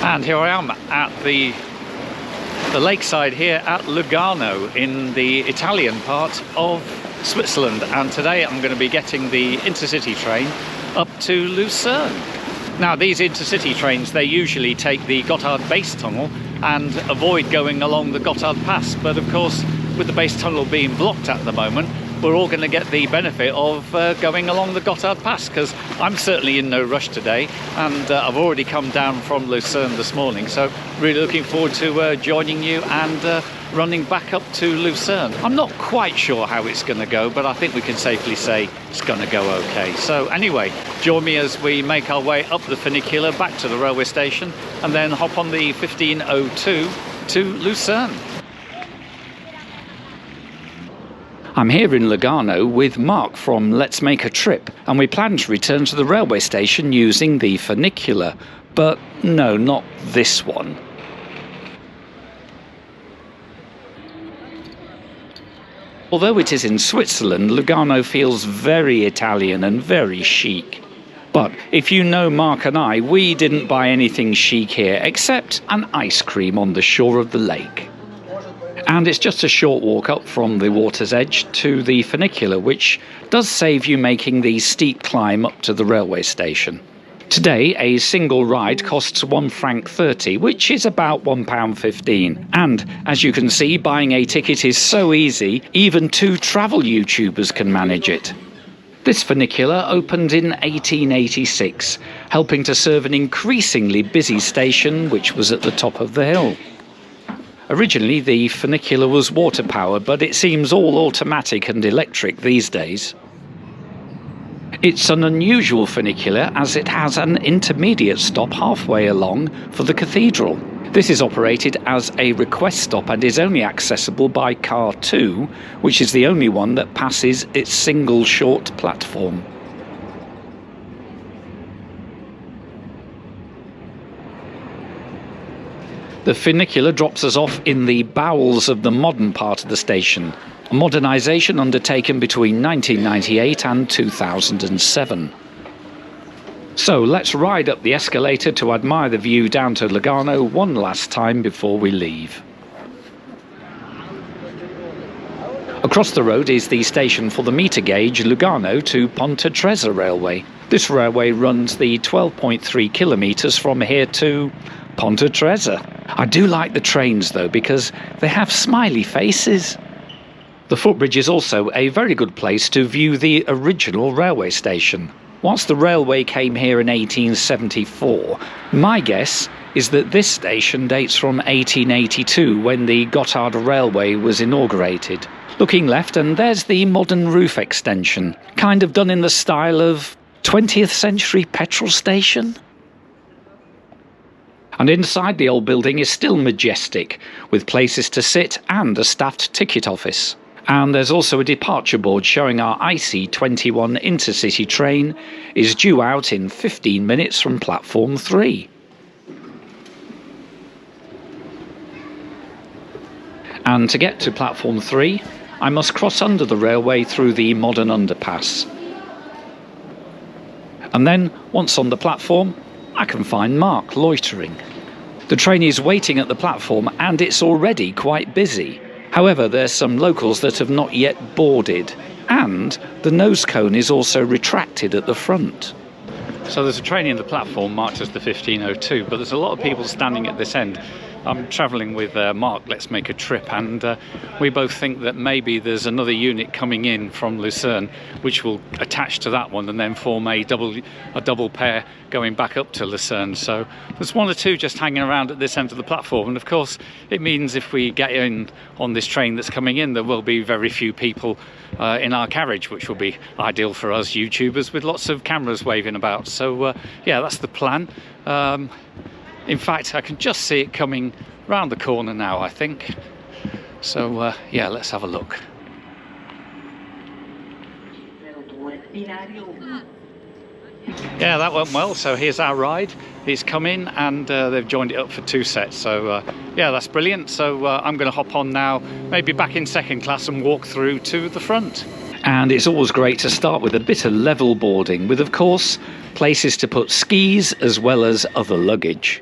And here I am at the lakeside here at Lugano in the Italian part of Switzerland, and today I'm going to be getting the InterCity train up to Luzern. Now these InterCity trains, they usually take the Gotthard Base Tunnel and avoid going along the Gotthard Pass, but of course with the Base Tunnel being blocked at the moment, we're all going to get the benefit of going along the Gotthard Pass, because I'm certainly in no rush today, and I've already come down from Lucerne this morning, so really looking forward to joining you and running back up to Lucerne. I'm not quite sure how it's going to go, but I think we can safely say it's going to go okay. So anyway, join me as we make our way up the funicular back to the railway station and then hop on the 1502 to Lucerne. I'm here in Lugano with Mark from Let's Make a Trip, and we plan to return to the railway station using the funicular, but no, not this one. Although it is in Switzerland, Lugano feels very Italian and very chic. But if you know Mark and I, we didn't buy anything chic here except an ice cream on the shore of the lake. And it's just a short walk up from the water's edge to the funicular, which does save you making the steep climb up to the railway station. Today, a single ride costs £1.30, which is about £1.15. And as you can see, buying a ticket is so easy, even two travel YouTubers can manage it. This funicular opened in 1886, helping to serve an increasingly busy station which was at the top of the hill. Originally, the funicular was water-powered, but it seems all automatic and electric these days. It's an unusual funicular as it has an intermediate stop halfway along for the cathedral. This is operated as a request stop and is only accessible by car 2, which is the only one that passes its single short platform. The funicular drops us off in the bowels of the modern part of the station, a modernisation undertaken between 1998 and 2007. So let's ride up the escalator to admire the view down to Lugano one last time before we leave. Across the road is the station for the meter gauge Lugano to Ponte Railway. This railway runs the 12.3 kilometres from here to Ponte Trezza. I do like the trains though, because they have smiley faces. The footbridge is also a very good place to view the original railway station. Whilst the railway came here in 1874, my guess is that this station dates from 1882, when the Gotthard Railway was inaugurated. Looking left, and there's the modern roof extension, kind of done in the style of 20th century petrol station. And inside the old building is still majestic, with places to sit and a staffed ticket office. And there's also a departure board showing our IC21 InterCity train is due out in 15 minutes from platform 3. And to get to platform 3, I must cross under the railway through the modern underpass. And then, once on the platform, I can find Mark loitering. The train is waiting at the platform and it's already quite busy. However, there's some locals that have not yet boarded, and the nose cone is also retracted at the front. So there's a train in the platform marked as the 1502, but there's a lot of people standing at this end. I'm travelling with Mark, Let's Make a Trip, and we both think that maybe there's another unit coming in from Lucerne which will attach to that one and then form a double pair going back up to Lucerne. So there's one or two just hanging around at this end of the platform, and of course it means if we get in on this train that's coming in, there will be very few people in our carriage, which will be ideal for us YouTubers with lots of cameras waving about. So yeah, that's the plan. In fact, I can just see it coming round the corner now, I think. So yeah, let's have a look. Yeah, that went well. So here's our ride. It's come in and they've joined it up for 2 sets. So yeah, that's brilliant. So I'm going to hop on now, maybe back in second class, and walk through to the front. And it's always great to start with a bit of level boarding, with of course places to put skis as well as other luggage.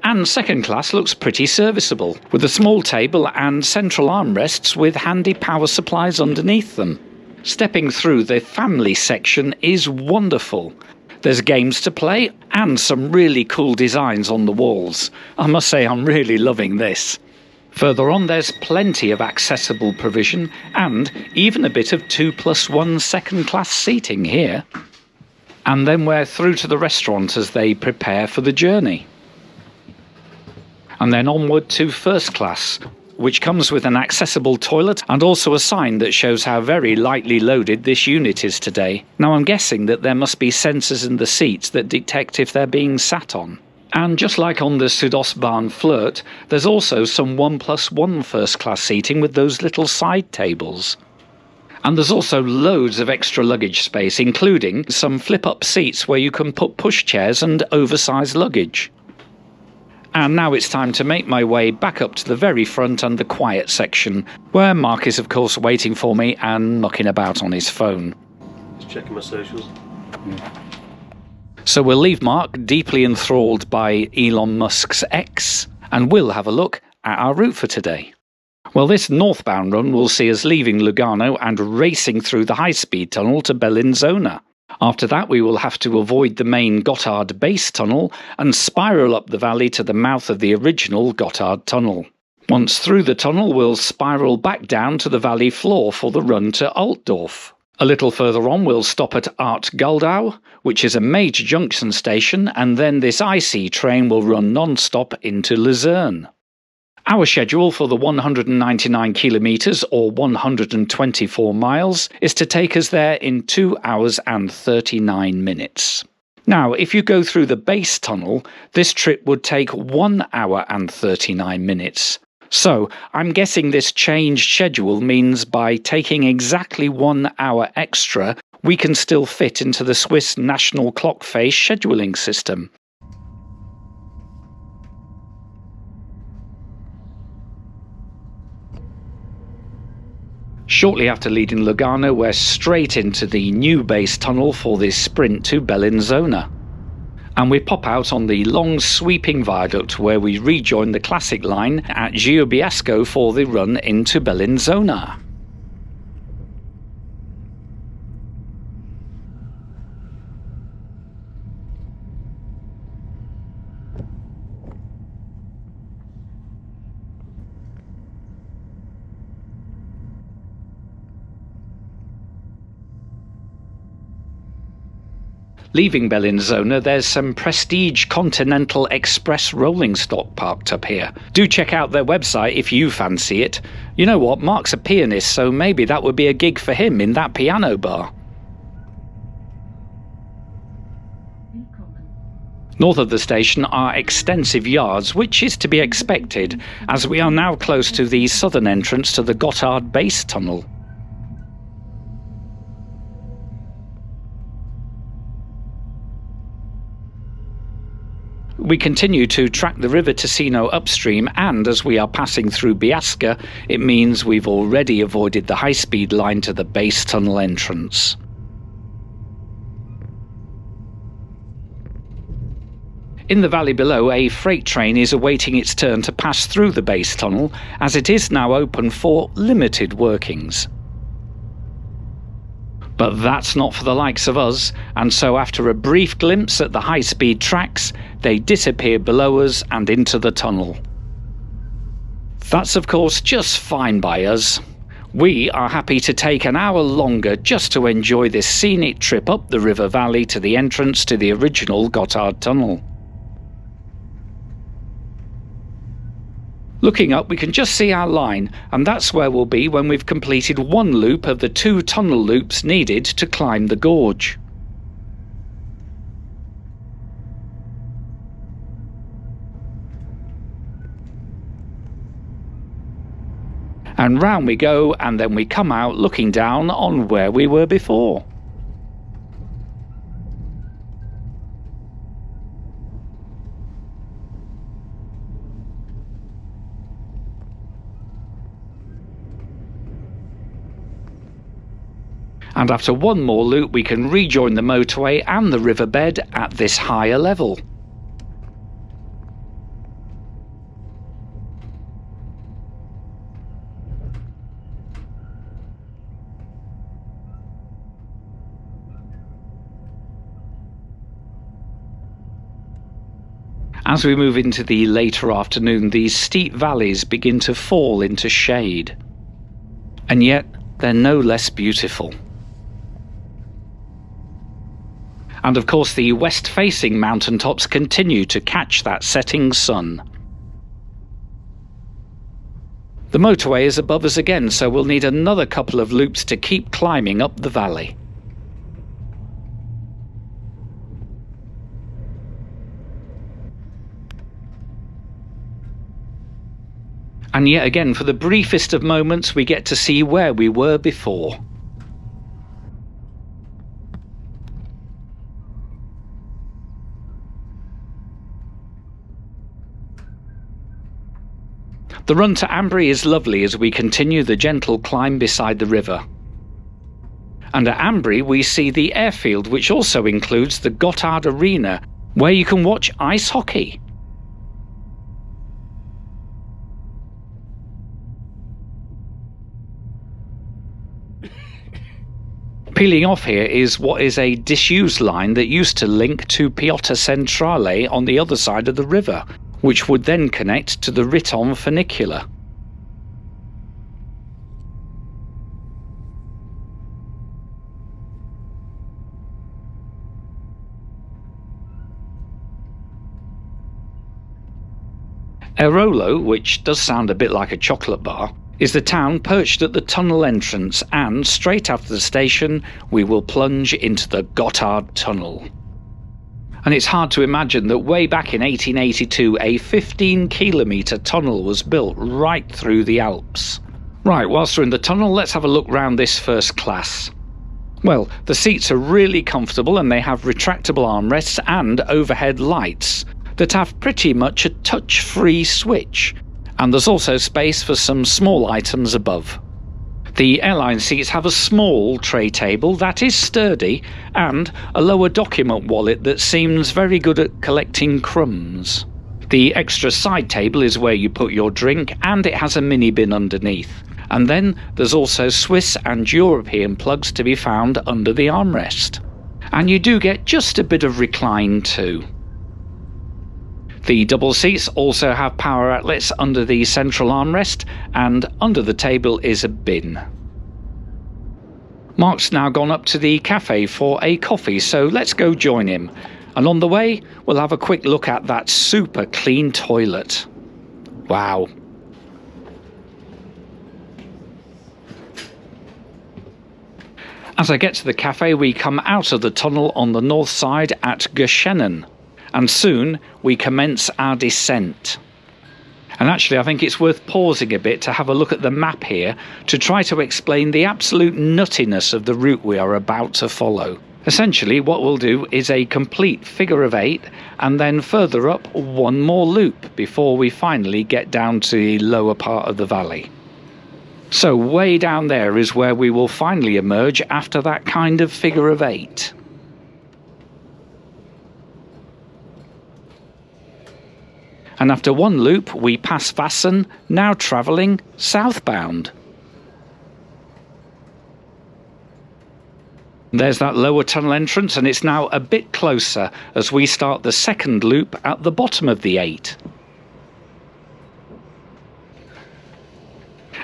And second class looks pretty serviceable, with a small table and central armrests with handy power supplies underneath them. Stepping through the family section is wonderful. There's games to play and some really cool designs on the walls. I must say I'm really loving this. Further on there's plenty of accessible provision and even a bit of 2+1 second class seating here. And then we're through to the restaurant as they prepare for the journey. And then onward to first class, which comes with an accessible toilet and also a sign that shows how very lightly loaded this unit is today. Now I'm guessing that there must be sensors in the seats that detect if they're being sat on. And just like on the Südostbahn Flirt, there's also some 1+1 first class seating with those little side tables. And there's also loads of extra luggage space, including some flip-up seats where you can put pushchairs and oversized luggage. And now it's time to make my way back up to the very front and the quiet section, where Mark is of course waiting for me and knocking about on his phone. Just checking my socials. So we'll leave Mark deeply enthralled by Elon Musk's X, and we'll have a look at our route for today. Well, this northbound run will see us leaving Lugano and racing through the high-speed tunnel to Bellinzona. After that, we will have to avoid the main Gotthard Base Tunnel and spiral up the valley to the mouth of the original Gotthard Tunnel. Once through the tunnel, we'll spiral back down to the valley floor for the run to Altdorf. A little further on, we'll stop at Art Guldau, which is a major junction station, and then this IC train will run non-stop into Luzern. Our schedule for the 199 kilometres or 124 miles is to take us there in 2 hours and 39 minutes. Now, if you go through the base tunnel, this trip would take 1 hour and 39 minutes. So, I'm guessing this changed schedule means by taking exactly 1 hour extra, we can still fit into the Swiss national clock face scheduling system. Shortly after leaving Lugano, we're straight into the new base tunnel for this sprint to Bellinzona. And we pop out on the long sweeping viaduct where we rejoin the classic line at Giobiasco for the run into Bellinzona. Leaving Bellinzona, there's some Prestige Continental Express rolling stock parked up here. Do check out their website if you fancy it. You know what, Mark's a pianist, so maybe that would be a gig for him in that piano bar. North of the station are extensive yards, which is to be expected, as we are now close to the southern entrance to the Gotthard Base Tunnel. We continue to track the river Ticino upstream, and as we are passing through Biasca, it means we've already avoided the high-speed line to the base tunnel entrance. In the valley below, a freight train is awaiting its turn to pass through the base tunnel, as it is now open for limited workings. But that's not for the likes of us, and so after a brief glimpse at the high-speed tracks, they disappear below us and into the tunnel. That's of course just fine by us. We are happy to take an hour longer just to enjoy this scenic trip up the river valley to the entrance to the original Gotthard Tunnel. Looking up, we can just see our line, and that's where we'll be when we've completed one loop of the 2 tunnel loops needed to climb the gorge. And round we go, and then we come out looking down on where we were before. And after one more loop, we can rejoin the motorway and the riverbed at this higher level. As we move into the later afternoon, these steep valleys begin to fall into shade. And yet, they're no less beautiful. And of course, the west-facing mountaintops continue to catch that setting sun. The motorway is above us again, so we'll need another couple of loops to keep climbing up the valley. And yet again, for the briefest of moments, we get to see where we were before. The run to Ambri is lovely as we continue the gentle climb beside the river. And at Ambri we see the airfield, which also includes the Gotthard Arena, where you can watch ice hockey. Peeling off here is what is a disused line that used to link to Piazza Centrale on the other side of the river, which would then connect to the Riton funicular. Airolo, which does sound a bit like a chocolate bar, is the town perched at the tunnel entrance, and straight after the station we will plunge into the Gotthard Tunnel. And it's hard to imagine that way back in 1882 a 15-kilometre tunnel was built right through the Alps. Right, whilst we're in the tunnel, let's have a look round this first class. Well, the seats are really comfortable and they have retractable armrests and overhead lights that have pretty much a touch-free switch, and there's also space for some small items above. The airline seats have a small tray table that is sturdy and a lower document wallet that seems very good at collecting crumbs. The extra side table is where you put your drink, and it has a mini bin underneath. And then there's also Swiss and European plugs to be found under the armrest. And you do get just a bit of recline too. The double seats also have power outlets under the central armrest, and under the table is a bin. Mark's now gone up to the cafe for a coffee, so let's go join him. And on the way, we'll have a quick look at that super clean toilet. Wow. As I get to the cafe, we come out of the tunnel on the north side at Giruno, and soon we commence our descent. And actually I think it's worth pausing a bit to have a look at the map here to try to explain the absolute nuttiness of the route we are about to follow. Essentially what we'll do is a complete figure of 8 and then further up one more loop before we finally get down to the lower part of the valley. So way down there is where we will finally emerge after that kind of figure of 8. And after one loop we pass Vassen, now travelling southbound. There's that lower tunnel entrance, and it's now a bit closer as we start the second loop at the bottom of the 8.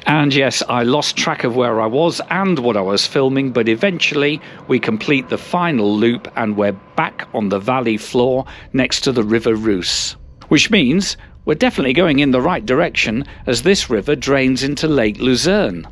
And yes, I lost track of where I was and what I was filming, but eventually we complete the final loop and we're back on the valley floor next to the River Reuss. Which means we're definitely going in the right direction, as this river drains into Lake Luzern.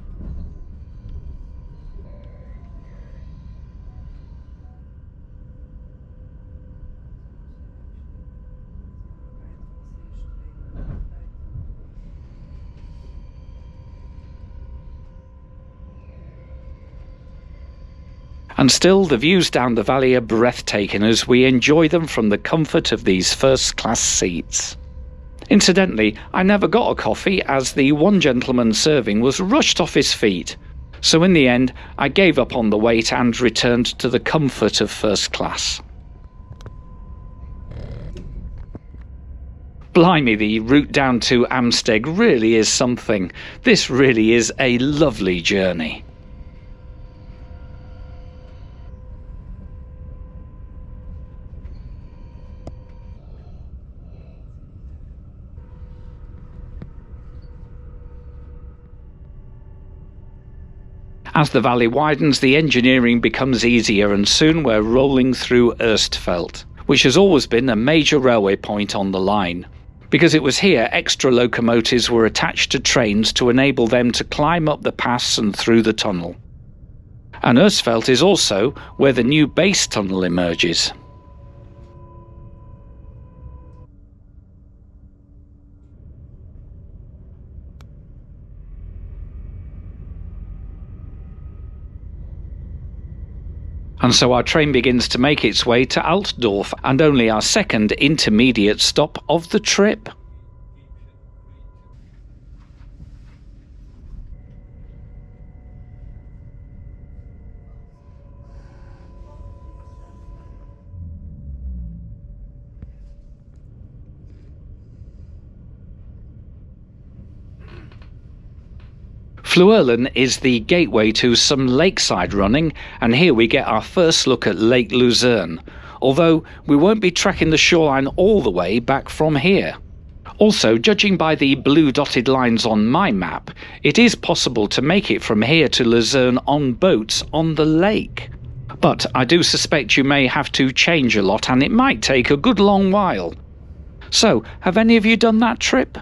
And still, the views down the valley are breathtaking as we enjoy them from the comfort of these first-class seats. Incidentally, I never got a coffee as the one gentleman serving was rushed off his feet, so in the end I gave up on the wait and returned to the comfort of first class. Blimey, the route down to Amsteg really is something. This really is a lovely journey. As the valley widens, the engineering becomes easier, and soon we're rolling through Oostfeld, which has always been a major railway point on the line, because it was here extra locomotives were attached to trains to enable them to climb up the pass and through the tunnel. And Oostfeld is also where the new base tunnel emerges. And so our train begins to make its way to Altdorf, and only our second intermediate stop of the trip. Fluellen is the gateway to some lakeside running, and here we get our first look at Lake Luzern, although we won't be tracking the shoreline all the way back from here. Also, judging by the blue dotted lines on my map, it is possible to make it from here to Luzern on boats on the lake. But I do suspect you may have to change a lot, and it might take a good long while. So, have any of you done that trip?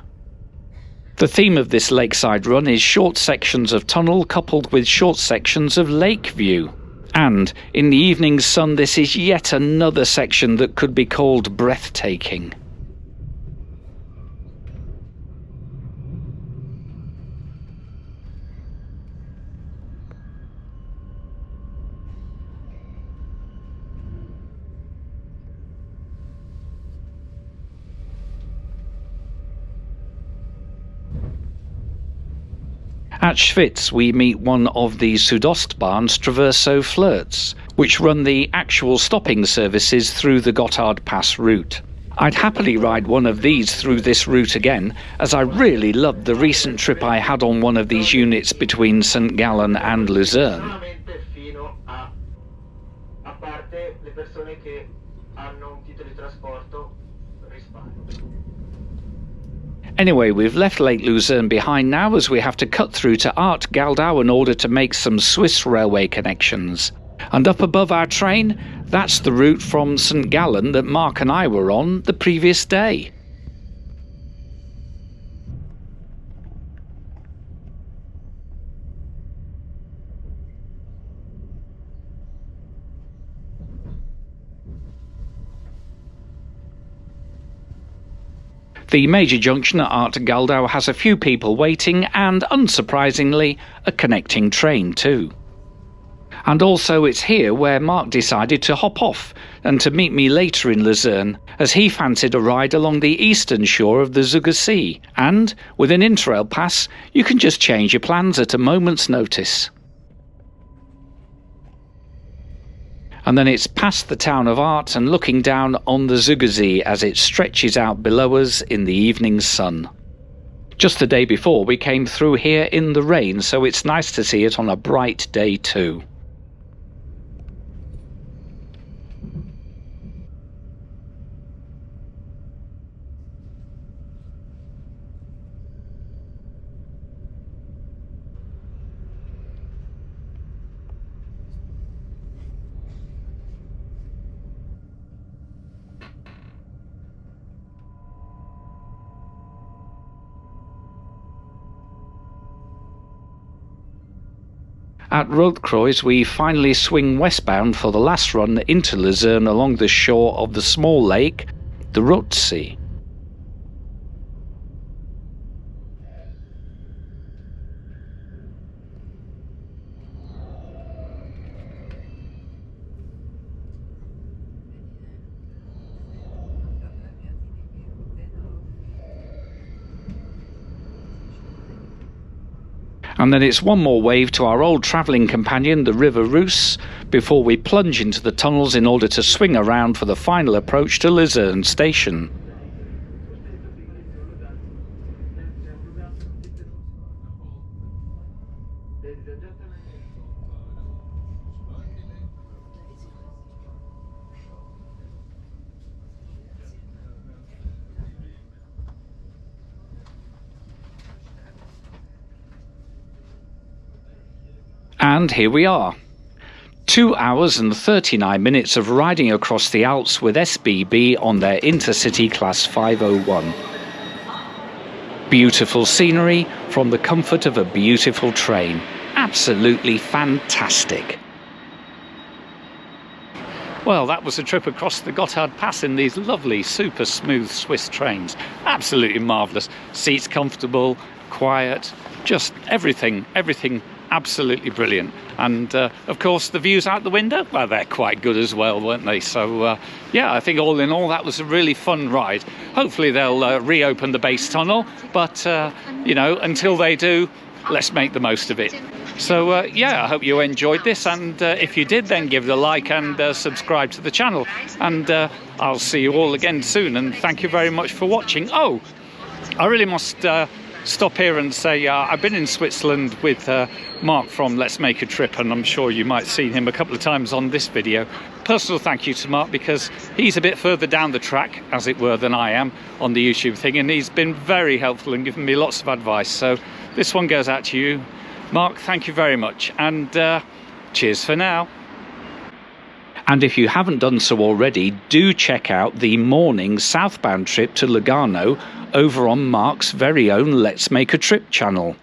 The theme of this lakeside run is short sections of tunnel coupled with short sections of lake view. And in the evening sun, this is yet another section that could be called breathtaking. At Schwitz we meet one of the Südostbahn's Traverso flirts, which run the actual stopping services through the Gotthard Pass route. I'd happily ride one of these through this route again, as I really loved the recent trip I had on one of these units between St. Gallen and Luzern. Anyway, we've left Lake Luzern behind now, as we have to cut through to Art Galdau in order to make some Swiss railway connections. And up above our train, that's the route from St. Gallen that Mark and I were on the previous day. The major junction at Art Galdau has a few people waiting and, unsurprisingly, a connecting train too. And also it's here where Mark decided to hop off and to meet me later in Luzern, as he fancied a ride along the eastern shore of the Zugger Sea, and with an Interrail pass you can just change your plans at a moment's notice. And then it's past the town of Art and looking down on the Zuggersee as it stretches out below us in the evening sun. Just the day before we came through here in the rain, so it's nice to see it on a bright day too. At Rotkreuz we finally swing westbound for the last run into Luzern along the shore of the small lake, the Rotsee. And then it's one more wave to our old travelling companion, the River Reuss, before we plunge into the tunnels in order to swing around for the final approach to Luzern station. And here we are. 2 hours and 39 minutes of riding across the Alps with SBB on their InterCity Class 501. Beautiful scenery from the comfort of a beautiful train. Absolutely fantastic. Well, that was a trip across the Gotthard Pass in these lovely, super smooth Swiss trains. Absolutely marvellous. Seats comfortable, quiet, just everything absolutely brilliant. And of course the views out the window, well, they're quite good as well, weren't they? So yeah, I think all in all that was a really fun ride. Hopefully they'll reopen the base tunnel, but you know, until they do, let's make the most of it. So yeah, I hope you enjoyed this, and if you did, then give it a like and subscribe to the channel, and I'll see you all again soon, and thank you very much for watching. Oh, I really must stop here and say I've been in Switzerland with Mark from Let's Make a Trip, and I'm sure you might have seen him a couple of times on this video. Personal thank you to Mark, because he's a bit further down the track, as it were, than I am on the YouTube thing, and he's been very helpful and given me lots of advice. So this one goes out to you, Mark. Thank you very much, and cheers for now. And if you haven't done so already, do check out the morning southbound trip to Lugano over on Mark's very own Let's Make a Trip channel.